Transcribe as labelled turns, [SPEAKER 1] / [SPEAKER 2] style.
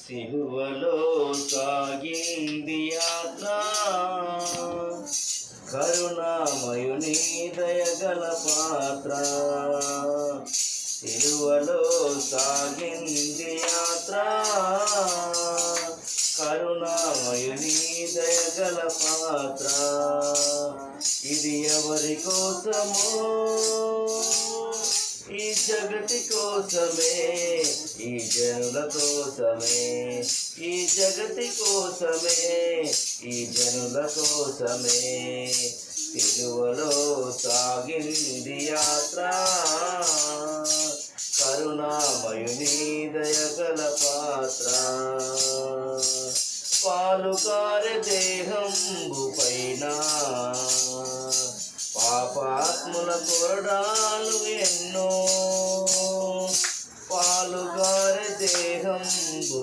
[SPEAKER 1] సిలువలో సాగింది యాత్ర, కరుణామయుని దయగల పాత్ర. సిలువలో సాగింది యాత్ర, కరుణామయుని దయగల పాత్ర. ఇది ఎవరి కోసమో? ఈ జగతి కోసమే, ఈ జనుల కోసమే, ఈ జగతి కోసమే, ఈ జనుల కోసమే. సిలువలో సాగింది యాత్ర, కరుణామయుని దయగల పాత్ర. పాలుకారె దేహంబు పైన పాపాత్ముల కొరడాలు ఎన్నో. పాలుగారె దేహంబు